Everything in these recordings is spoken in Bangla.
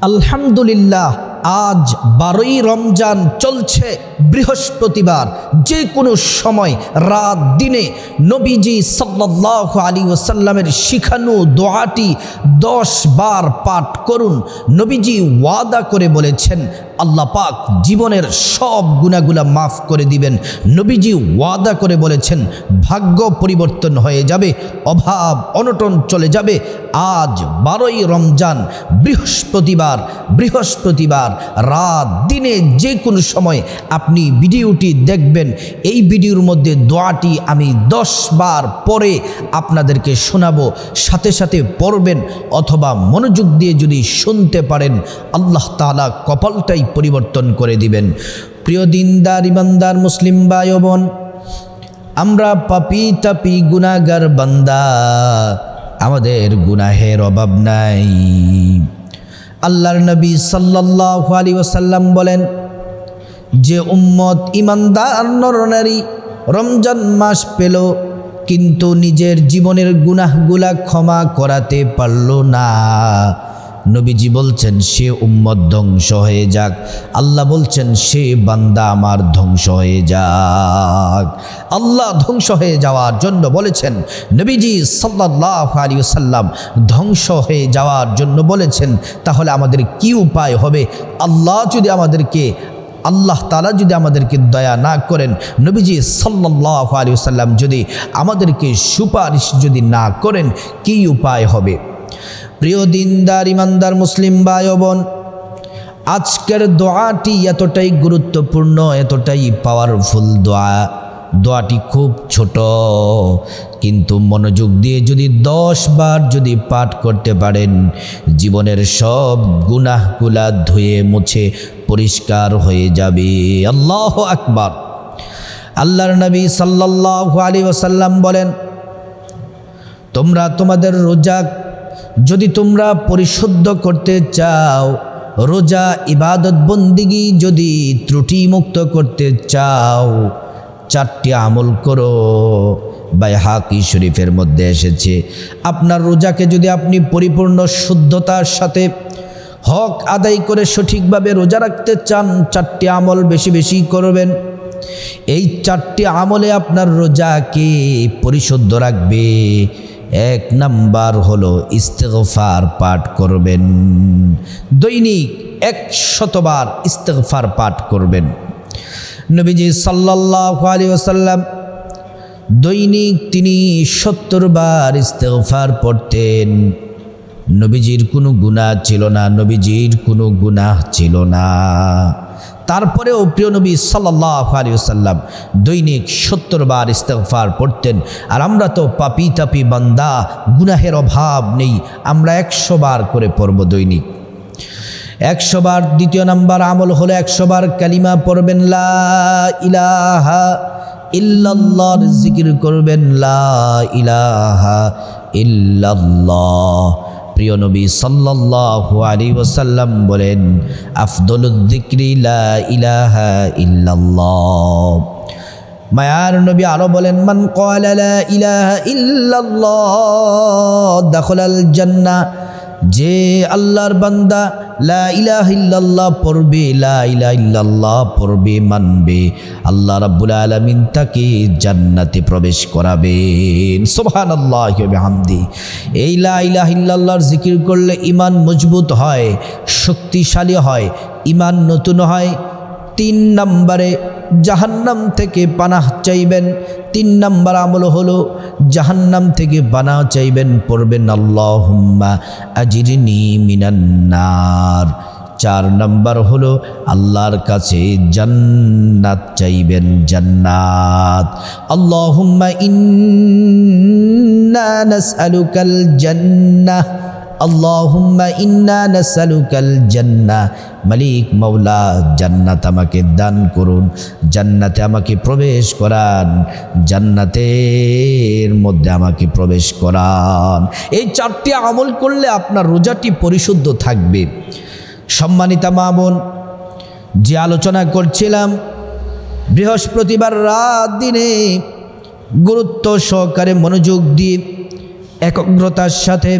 আলহামদুলিল্লাহ আজ 12ই রমজান চলছে, বৃহস্পতিবার। যে কোনো সময় রাত দিনে নবীজি সাল্লাল্লাহু আলাইহি ওয়াসাল্লামের শিখানো দোয়াটি 10 বার পাঠ করুন। নবীজি ওয়াদা করে বলেছেন আল্লাহ পাক জীবনের সব গুনাহগুলা মাফ করে দিবেন। নবীজি ওয়াদা করে বলেছেন ভাগ্য পরিবর্তন হয়ে যাবে, অভাব অনটন চলে যাবে। আজ 12ই রমজান বৃহস্পতিবার রাত দিনে যে কোনো সময় আপনি ভিডিওটি দেখবেন। এই ভিডিওর মধ্যে দোয়াটি আমি 10 বার পরে আপনাদেরকে শোনাবো, সাথে সাথে পড়বেন অথবা মনোযোগ দিয়ে যদি শুনতে পারেন আল্লাহ তাআলা কপালটাই পরিবর্তন করে দিবেন। প্রিয় দিনদার ইমানদার মুসলিম ভাই ও বোন, আমরা পাপী তাপী গুনাহগার বান্দা, আমাদের গুনাহের অভাব নাই। আল্লাহর নবী সাল্লাল্লাহু আলাইহি ওয়াসাল্লাম বলেন, যে উম্মত ইমানদার নরনারী রমজান মাস পেল কিন্তু নিজের জীবনের গুনাহগুলা ক্ষমা করাতে পারল না, নবীজি বলছেন সে উম্মত ধ্বংস হয়ে যাক। আল্লাহ বলছেন সে বান্দা আমার ধ্বংস হয়ে যাক। আল্লাহ ধ্বংস হয়ে যাওয়ার জন্য বলেছেন, নবীজি সাল্লাল্লাহু আলাইহি ওয়াসাল্লাম ধ্বংস হয়ে যাওয়ার জন্য বলেছেন। তাহলে আমাদের কি উপায় হবে? আল্লাহ তাআলা যদি আমাদেরকে দয়া না করেন, নবীজি সাল্লাল্লাহু আলাইহি ওয়াসাল্লাম যদি আমাদেরকে সুপারিশ যদি না করেন, কি উপায় হবে? প্রিয় দিনদার ইমানদার মুসলিম ভাই ও বোন, আজকের দোয়াটি এতটাই গুরুত্বপূর্ণ, এতটাই পাওয়ারফুল দোয়াটি খুব ছোট, কিন্তু মনোযোগ দিয়ে যদি 10 বার যদি পাঠ করতে পারেন, জীবনের সব গুনাহগুলা ধুয়ে মুছে পরিষ্কার হয়ে যাবে। আল্লাহু আকবার। আল্লাহর নবী সাল্লাল্লাহু আলাইহি ওয়াসাল্লাম বলেন, তোমরা তোমাদের রোজা যদি তোমরা পরিশুদ্ধ করতে চাও, রোজা ইবাদত বন্দিগি যদি ত্রুটি মুক্ত করতে চাও, 4টি আমল করো। বাইহাকি শরীফের মধ্যে এসেছে, আপনার রোজাকে যদি আপনি পরিপূর্ণ শুদ্ধতার সাথে হক আদায় করে সঠিকভাবে রোজা রাখতে চান, 4টি আমল বেশি বেশি করবেন। এই 4টি আমলে আপনার রোজাকে পরিশুদ্ধ রাখবে। 1 নাম্বার হলো ইস্তিগফার পাঠ করবেন, দৈনিক 100 বার ইস্তিগফার পাঠ করবেন। নবীজি সাল্লাল্লাহু আলাইহি ওয়াসাল্লাম দৈনিক তিনি 70 বার ইস্তিগফার পড়তেন। নবীজির কোনো গুনাহ ছিল না, তারপরেও প্রিয় নবী সাল্লাল্লাহু আলাইহি ওয়াসাল্লাম দৈনিক 70 বার ইস্তিগফার পড়তেন। আর আমরা তো পাপী তাপী বান্দা, গুনাহের অভাব নেই, আমরা 100 বার করে পড়ব দৈনিক 100 বার। দ্বিতীয় নাম্বার আমল হলো 100 বার কালিমা পড়বেন, লা ইলাহা ইল্লাল্লাহর জিকির করবেন, লা ইলাহা ইল্লাল্লাহ। প্রিয় নবী সাল্লাল্লাহু আলাইহি ওয়াসাল্লাম বলেন, আফদলুয যিকরি লা ইলাহা ইল্লাল্লাহ। মায়ার নবী আরো বলেন, মান ক্বালা লা ইলাহা ইল্লাল্লাহ দাখালাল জান্নাহ। যে আল্লাহর বান্দা লা ইলাহা ইল্লাল্লাহ পড়বে, লা ইলাহা ইল্লাল্লাহ পড়বে, মানবে, আল্লাহ রাব্বুল আলামিন তাকে জান্নাতে প্রবেশ করাবেন। সুবহানাল্লাহি ওয়া বিহামদি। এই লা ইলাহা ইল্লাল্লাহর জিকির করলে ঈমান মজবুত হয়, শক্তিশালী হয়, ঈমান নতুন হয়। 3 নম্বরে জাহান্নাম থেকে পানাহ চাইবেন। 3 নম্বর আমল হলো জাহান্নাম থেকে পানাহ চাইবেন, পড়বেন আল্লাহুম্মা আজিরনি মিনান নার। 4 নম্বর হলো আল্লাহর কাছে জান্নাত চাইবেন, জান্নাত। আল্লাহুম্মা ইন্না নাসআলুকাল জান্নাহ, আল্লাহুম্মা ইন্না নাসআলুকাল জান্নাহ। মালিক মাওলা জান্নাত আমাকে দান করুন, জান্নাতে আমাকে প্রবেশ করান, জান্নাতের মধ্যে আমাকে প্রবেশ করান। এই 4টি আমল করলে আপনার রোজাটি পরিশুদ্ধ থাকবে। সম্মানিতা মা বোন, যে আলোচনা করছিলাম বৃহস্পতিবার রাত দিনে গুরুত্ব সহকারে মনোযোগ দিয়ে একাগ্রতার সাথে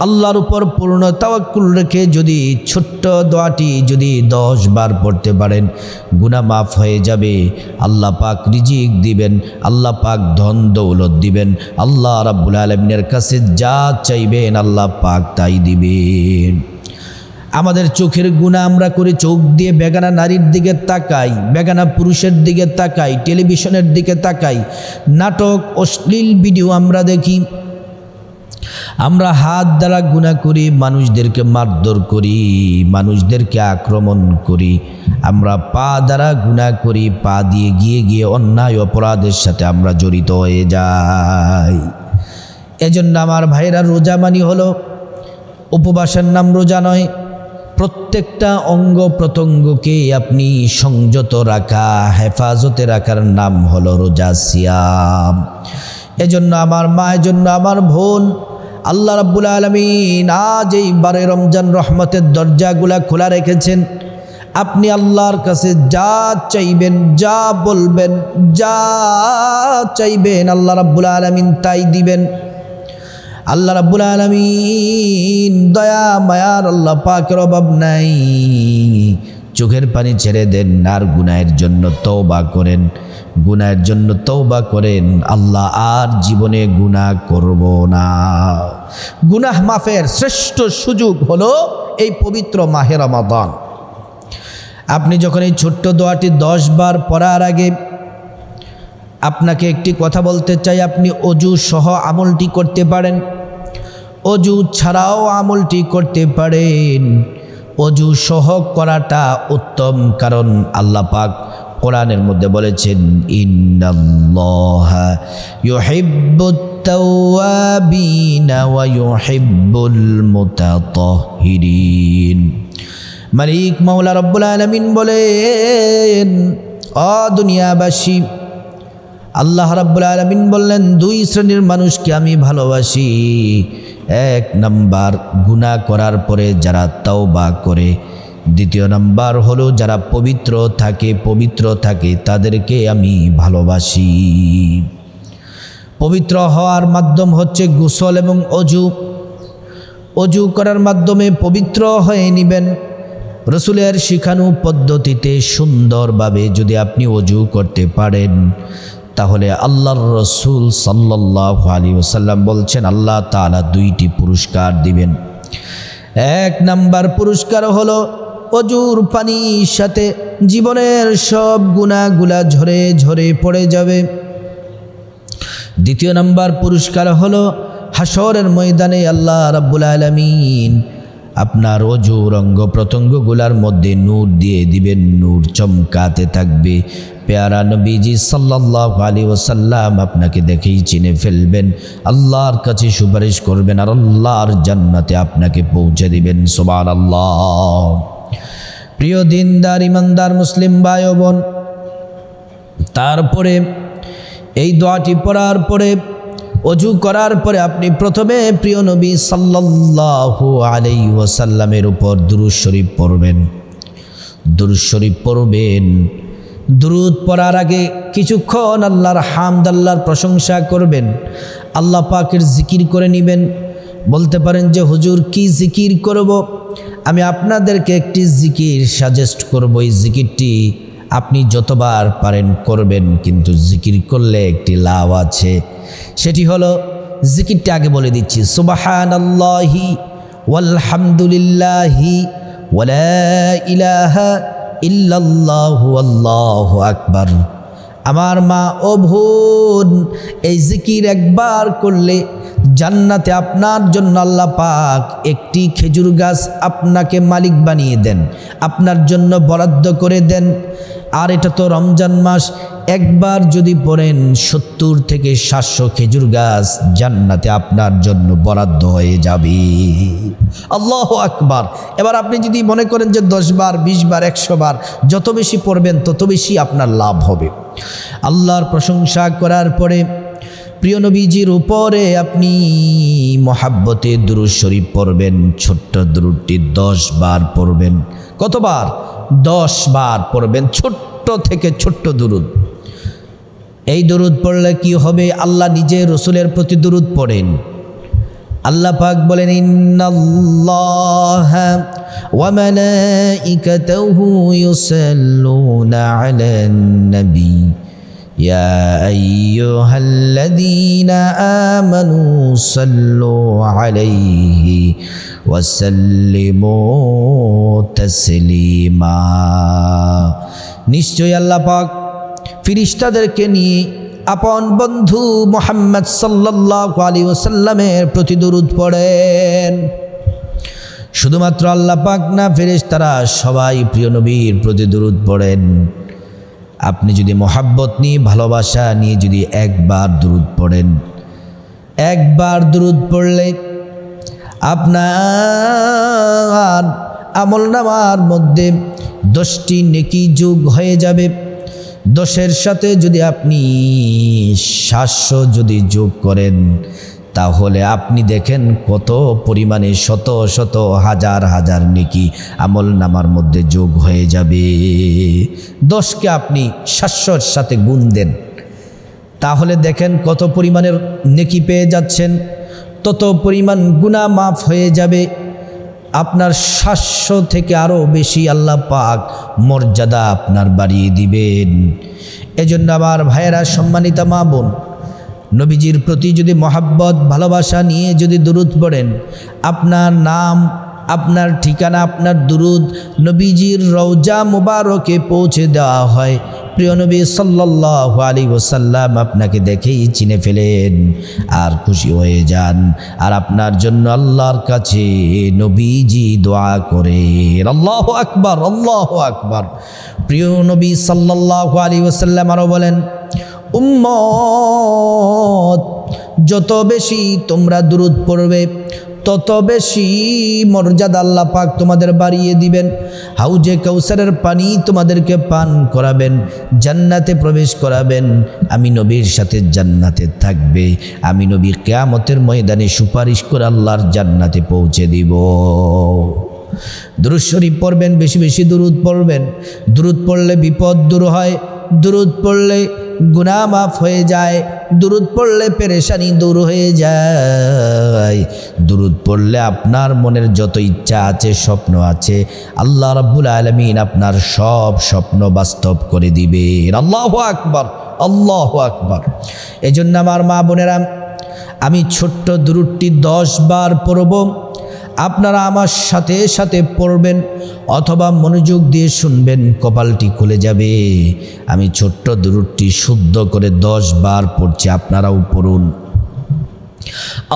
আল্লাহর উপর পূর্ণ তাওয়াক্কুল রেখে যদি ছোট্ট দোয়াটি যদি 10 বার পড়তে পারেন, গুনাহ মাফ হয়ে যাবে। আল্লাহ পাক রিজিক দিবেন, আল্লাহ পাক ধন দৌলত দিবেন। আল্লাহ রাব্বুল আলামিনের কাছে যা চাইবেন আল্লাহ পাক তাই দিবেন। আমাদের চোখের গুনাহ আমরা করে চোখ দিয়ে বেগানা নারীর দিকে তাকাই, বেগানা পুরুষের দিকে তাকাই, টেলিভিশনের দিকে তাকাই, নাটক অশ্লীল ভিডিও আমরা দেখি। আমরা হাত দ্বারা গুনাহ করি, মানুষদেরকে মারধর করি, মানুষদেরকে আক্রমণ করি। আমরা পা দ্বারা গুনাহ করি, পা দিয়ে গিয়ে গিয়ে অন্যায় অপরাধের সাথে আমরা জড়িত হয়ে যাই। এজন্য আমার ভাইরা, রোজা মানি হলো উপবাসের নাম রোজা নয়। প্রত্যেকটা অঙ্গ প্রত্যঙ্গকে আপনি সংযত রাখা, হেফাজতে রাখার নাম হলো রোজা, সিয়াম। এজন্য আমার মা, এজন্য আমার বোন, আল্লাহ রাব্বুল আলামিন আজ এই 12 রমজান রহমতের দরজাগুলা খোলা রেখেছেন। আপনি আল্লাহর কাছে যা চাইবেন, যা বলবেন, যা চাইবেন আল্লাহ রাব্বুল আলামিন তাই দিবেন। আল্লাহ রাব্বুল আলামিন দয়া মায়ার আল্লাহ পাকের অভাব নাই। চোখের পানি ছেড়ে দেন আর গুনাহের জন্য তওবা করেন, গুনাহের জন্য তওবা করেন। আল্লাহ আর জীবনে গুনাহ করব না। গুনাহ মাফের শ্রেষ্ঠ সুযোগ হলো এই পবিত্র মাহে রমাদান। আপনি যখন এই ছোট্ট দোয়াটি 10 বার পড়ার আগে আপনাকে একটি কথা বলতে চাই, আপনি অজু সহ আমলটি করতে পারেন, অজু ছাড়াও আমলটি করতে পারেন। অজু সহ করাটা উত্তম, কারণ আল্লাহ পাক কোরআনের মধ্যে বলেছেন, ইন্নাল্লাহা ইউহিব্বুত তাওয়াবিনা ওয়া ইউহিব্বুল মুতাতাহহিরিন। মালিক মাওলা রব্বুল আলামিন বলেন, ও দুনিয়াবাসী, আল্লাহ রাব্বুল আলামিন বললেন 2 শ্রেণীর মানুষকে আমি ভালোবাসি। 1 নাম্বার গুনাহ করার পরে যারা তাওবা করে, 2 নাম্বার হলো যারা পবিত্র থাকে তাদেরকে আমি ভালোবাসি। পবিত্র হওয়ার মাধ্যম হচ্ছে গোসল এবং অজু। অজু করার মাধ্যমে পবিত্র হয়ে নেবেন। রসুলের শিখানো পদ্ধতিতে সুন্দরভাবে যদি আপনি অজু করতে পারেন, তাহলে আল্লাহর রসুল সাল্লাল্লাহু আলাইহি ওয়াসাল্লাম বলছেন আল্লাহ তাআলা 2টি পুরস্কার দিবেন। 1 নাম্বার পুরস্কার হলো অজুর পানির সাথে জীবনের সব গুনাহগুলা ঝরে ঝরে পড়ে যাবে। 2 নাম্বার পুরস্কার হলো হাসরের ময়দানে আল্লাহ রাব্বুল আলামিন আপনার অজুর অঙ্গ প্রত্যঙ্গগুলার মধ্যে নূর দিয়ে দিবেন, নূর চমকাতে থাকবে। প্যারা নবীজি সাল্লাল্লাহু আলাইহি ওয়াসাল্লাম আপনাকে দেখেই চিনে ফেলবেন, আল্লাহর কাছে সুপারিশ করবেন আর আল্লাহর জান্নাতে আপনাকে পৌঁছে দিবেন। সুবহানাল্লাহ। প্রিয় দিনদার ইমানদার মুসলিম ভাই ও বোন, তারপরে এই দোয়াটি পড়ার পরে, অজু করার পরে আপনি প্রথমে প্রিয় নবী সাল্লাল্লাহু আলাইহি ওয়াসাল্লামের উপর দুরূদ শরীফ পড়বেন। দুরূদ শরীফ পড়বেন। দুরূদ পড়ার আগে কিছুক্ষণ আল্লাহর হামদ, আল্লাহর প্রশংসা করবেন, আল্লাহ পাকের জিকির করে নেবেন। বলতে পারেন যে হুজুর কি জিকির করব? আমি আপনাদেরকে একটি জিকির সাজেস্ট করব। এই জিকিরটি আপনি যতবার পারেন করবেন, কিন্তু জিকির করলে একটি লাভ আছে। সেটি হলো, জিকিরটা আগে বলে দিচ্ছি, সুবহানাল্লাহি ওয়ালহামদুলিল্লাহি ওয়ালা ইলাহা ইল্লাল্লাহু আল্লাহু আকবার। আমার মা ও বোন, এই জিকির একবার করলে জান্নাতে আপনার জন্য আল্লাহ পাক একটি খেজুর গাছ আপনাকে মালিক বানিয়ে দেন, আপনার জন্য বরাদ্দ করে দেন। আর এটা তো রমজান মাস, একবার যদি পড়েন 70 থেকে 700 খেজুর গাছ জান্নাতে আপনার জন্য বরাদ্দ হয়ে যাবে। আল্লাহু আকবার। এবার আপনি যদি মনে করেন যে 10 বার, 20 বার, 100 বার, যত বেশি পড়বেন তত বেশি আপনার লাভ হবে। আল্লাহর প্রশংসা করার পরে প্রিয় নবীজির উপরে আপনি মহাব্বতে দুরূদ শরীফ পড়বেন। ছোট্ট দুরূদটি 10 বার পড়বেন। কতবার? 10 বার পড়বেন। ছোট্ট থেকে ছোট্ট দুরূদ। এই দুরূদ পড়লে কি হবে? আল্লাহ নিজে রসুলের প্রতি দুরূদ পড়েন। আল্লাহ পাক বলেন ইন্নাল্লাহা ওয়া মালাইকাতাহু ইউসাল্লুনা আলান নবী ইয়া আইয়ুহাল্লাযীনা আমানু সাল্লু আলাইহি ওয়া সাল্লিমু তাসলিমা। নিশ্চয়ই আল্লাহ পাক ফেরেশতাদেরকে নিয়ে আপন বন্ধু মুহাম্মদ সাল্লাল্লাহু আলাইহি ওয়াসাল্লামের প্রতি দরুদ পড়েন। শুধুমাত্র আল্লাহ পাক না, ফেরেশতারা সবাই প্রিয় নবীর প্রতি দরুদ পড়েন। আপনি যদি মোহাব্বত নিয়ে, ভালোবাসা নিয়ে যদি একবার দরুদ পড়েন, একবার দরুদ পড়লে আপনার আমলনামার মধ্যে 10টি নেকি যোগ হয়ে যাবে। 10-এর সাথে যদি আপনি 700 যদি যোগ করেন, তাহলে আপনি দেখেন কত পরিমাণে শত শত হাজার হাজার নেকি আমলনামার মধ্যে যোগ হয়ে যাবে। 10কে আপনি 700-এর সাথে গুণ দেন, তাহলে দেখেন কত পরিমাণের নেকি পেয়ে যাচ্ছেন, তত পরিমাণ গুনাহ মাফ হয়ে যাবে। আপনার 700 থেকে আরও বেশি আল্লাহ পাক মর্যাদা আপনার বাড়িয়ে দিবেন। এজন্য আমার ভাইয়েরা, সম্মানিতা মা বোন, নবীজির প্রতি যদি মহাব্বত ভালোবাসা নিয়ে যদি দুরুদ পড়েন, আপনার নাম, আপনার ঠিকানা, আপনার দুরুদ নবীজির রওজা মুবারকে পৌঁছে দেওয়া হয়। প্রিয় নবী সাল্লাল্লাহু আলাইহি ওয়াসাল্লাম আপনাকে দেখেই চিনে ফেলেন আর খুশি হয়ে যান, আর আপনার জন্য আল্লাহর কাছে নবীজি দোয়া করেন। আল্লাহু আকবার, আল্লাহু আকবার। প্রিয় নবী সাল্লাল্লাহু আলাইহি ওয়াসাল্লাম আরও বলেন, উম্মত যত বেশি তোমরা দুরুদ পড়বে, তত বেশি মর্যাদা আল্লাহ পাক তোমাদের বাড়িয়ে দিবেন। হাউজে কাউসারের পানি তোমাদেরকে পান করাবেন, জান্নাতে প্রবেশ করাবেন। আমি নবীর সাথে জান্নাতে থাকবে, আমি নবী কিয়ামতের ময়দানে সুপারিশ করে আল্লাহর জান্নাতে পৌঁছে দিব। দুরূদ শরীফ পড়বেন, বেশি বেশি দুরুদ পড়বেন। দুরুদ পড়লে বিপদ দূর হয়, দুরুদ পড়লে গুনাহ মাফ হয়ে যায়, দুরুদ পড়লে পেরেশানি দূর হয়ে যায়। দুরুদ পড়লে আপনার মনের যত ইচ্ছা আছে, স্বপ্ন আছে, আল্লাহ রাব্বুল আলামিন আপনার সব স্বপ্ন বাস্তব করে দিবেন। আল্লাহু আকবার, আল্লাহু আকবার। এজন্য আমার মা বোনেরা, আমি ছোট্ট দুরুদটি 10 বার পড়ব, আপনারা আমার সাথে সাথে পড়বেন অথবা মনোযোগ দিয়ে শুনবেন, কপালটি খুলে যাবে। আমি ছোট্ট দুরুদটি শুদ্ধ করে 10 বার পড়ছি, আপনারাও পড়ুন।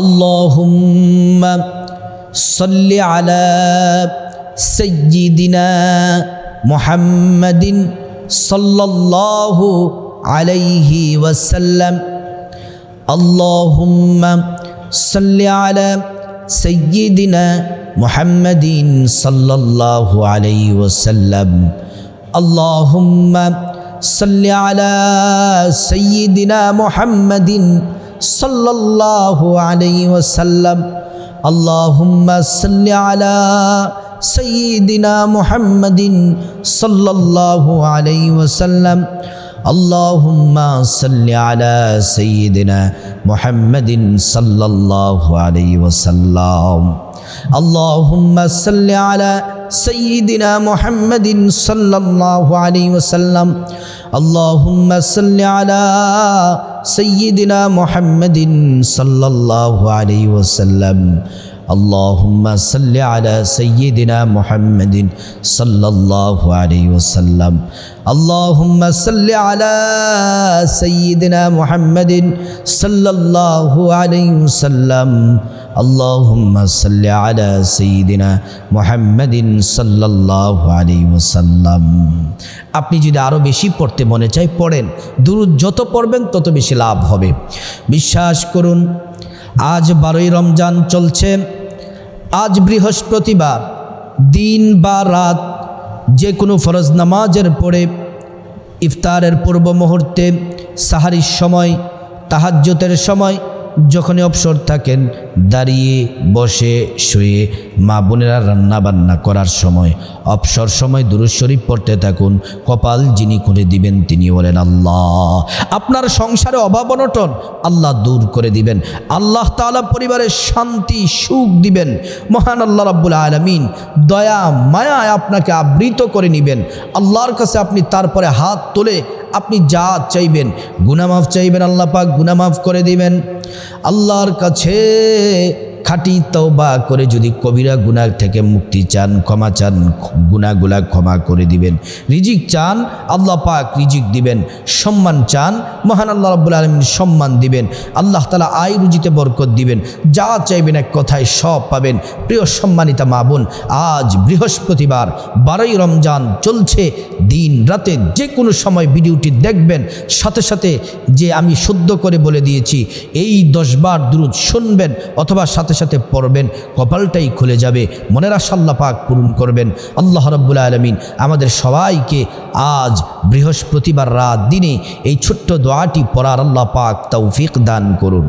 আল্লাহুম্মা সাল্লি আলা সাইয়্যিদিনা মুহাম্মাদিন সাল্লাল্লাহু আলাইহি ওয়াসাল্লাম। আল্লাহুম্মা সাল্লি আলা سيدنا محمد صلى الله عليه وسلم. اللهم صل على سيدنا محمد صلى الله عليه وسلم. اللهم صل على سيدنا محمد صلى الله عليه وسلم. اللهم صل على سيدنا محمد صلى الله عليه وسلم. اللهم صل على سيدنا محمد صلى الله عليه وسلم. اللهم صل على سيدنا محمد صلى الله عليه وسلم. اللهم صل على سيدنا محمد صلى الله عليه وسلم. اللهم صل على سيدنا محمد صلى الله عليه وسلم. اللهم صل على سيدنا محمد صلى الله عليه وسلم. আপনি যদি আরো বেশি পড়তে মনে চায় পড়েন, দুরূদ যত পড়বেন তত বেশি লাভ হবে। বিশ্বাস করুন, আজ 12ই রমজান চলছে। আজ বৃহস্পতিবার, দিন বা রাত যে কোনো ফরজ নামাজের পরে, ইফতারের পূর্ব মুহূর্তে, সাহারির সময়, তাহাজ্জুদের সময়, যখনই অবসর থাকেন, দাঁড়িয়ে বসে শুয়ে মা বোনেরা রান্না বান্না করার সময় অবসর সময় দুরূদ শরীফ পড়তে থাকুন। কপাল যিনি খুলে দিবেন তিনি বলেন আল্লাহ। আপনার সংসারে অভাব অনটন আল্লাহ দূর করে দিবেন। আল্লাহ তাআলা পরিবারে শান্তি সুখ দিবেন। মহান আল্লাহ রাব্বুল আলামিন দয়া মায়ায় আপনাকে আবৃত করে নেবেন। আল্লাহর কাছে আপনি তারপরে হাত তুলে আপনি যা চাইবেন, গুনাহ মাফ চাইবেন, আল্লাহ পাক গুনাহ মাফ করে দিবেন। আল্লাহর কাছে খাঁটি তওবা করে যদি কবিরা গুনাহ থেকে মুক্তি চান, ক্ষমা চান, গুনাহগুলা ক্ষমা করে দিবেন। রিজিক চান, আল্লাহ পাক রিজিক দিবেন। সম্মান চান, মহান আল্লাহ রাব্বুল আলামিন সম্মান দিবেন। আল্লাহ তাআলা আয় রুজিতে বরকত দিবেন। যা চাইবেন এক কথায় সব পাবেন। প্রিয় সম্মানিতা মা বোন, আজ বৃহস্পতিবার 12ই রমজান চলছে। দিন রাতে যে কোনো সময় ভিডিওটি দেখবেন, সাথে সাথে যে আমি শুদ্ধ করে বলে দিয়েছি এই 10 বার দুরূদ শুনবেন অথবা সাথে সাথে পড়বেন, কপালটাই খুলে যাবে। মনের আশা আল্লাহ পাক পূরণ করবেন। আল্লাহ রাব্বুল আলামিন আমাদের সবাইকে আজ বৃহস্পতিবার রাত দিনে এই ছোট্ট দোয়াটি পড়ার আল্লাহ পাক তৌফিক দান করুন।